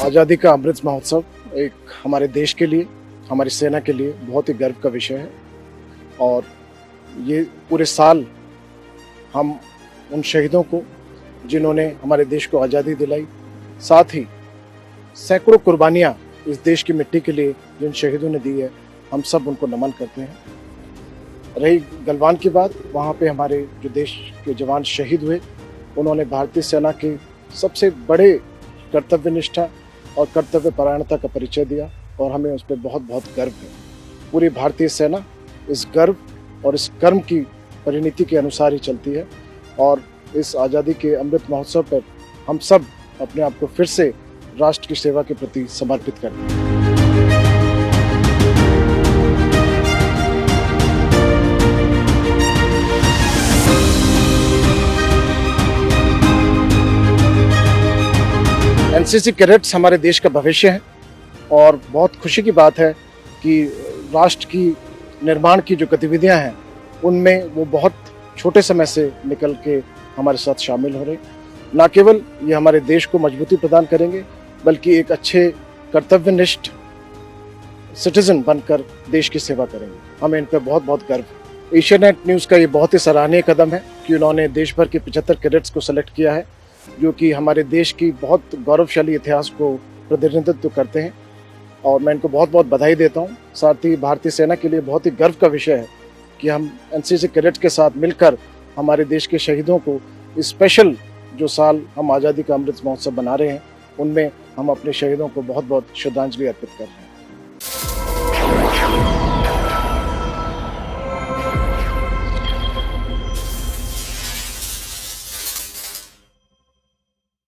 आज़ादी का अमृत महोत्सव एक हमारे देश के लिए, हमारी सेना के लिए बहुत ही गर्व का विषय है। और ये पूरे साल हम उन शहीदों को, जिन्होंने हमारे देश को आज़ादी दिलाई, साथ ही सैकड़ों कुर्बानियाँ इस देश की मिट्टी के लिए जिन शहीदों ने दी है, हम सब उनको नमन करते हैं। रही गलवान की बात, वहाँ पे हमारे जो देश के जवान शहीद हुए, उन्होंने भारतीय सेना के सबसे बड़े कर्तव्य निष्ठा और कर्तव्य परायणता का परिचय दिया और हमें उस पर बहुत बहुत गर्व है। पूरी भारतीय सेना इस गर्व और इस कर्म की परिणति के अनुसार ही चलती है और इस आज़ादी के अमृत महोत्सव पर हम सब अपने आप को फिर से राष्ट्र की सेवा के प्रति समर्पित करते हैं। एनसीसी कैडेट्स हमारे देश का भविष्य है और बहुत खुशी की बात है कि राष्ट्र की निर्माण की जो गतिविधियां हैं, उनमें वो बहुत छोटे समय से निकल के हमारे साथ शामिल हो रहे हैं। न केवल ये हमारे देश को मजबूती प्रदान करेंगे, बल्कि एक अच्छे कर्तव्यनिष्ठ सिटीजन बनकर देश की सेवा करेंगे। हमें इन पर बहुत बहुत गर्व है। एशियानेट न्यूज़ का ये बहुत ही सराहनीय कदम है कि उन्होंने देश भर के 75 कैडेट्स को सेलेक्ट किया है, जो कि हमारे देश की बहुत गौरवशाली इतिहास को प्रतिनिधित्व करते हैं और मैं इनको बहुत बहुत बधाई देता हूं। साथ ही भारतीय सेना के लिए बहुत ही गर्व का विषय है कि हम एनसीसी कैडेट्स के साथ मिलकर हमारे देश के शहीदों को स्पेशल जो साल हम आज़ादी का अमृत महोत्सव बना रहे हैं, उनमें हम अपने शहीदों को बहुत बहुत श्रद्धांजलि अर्पित कर रहे हैं।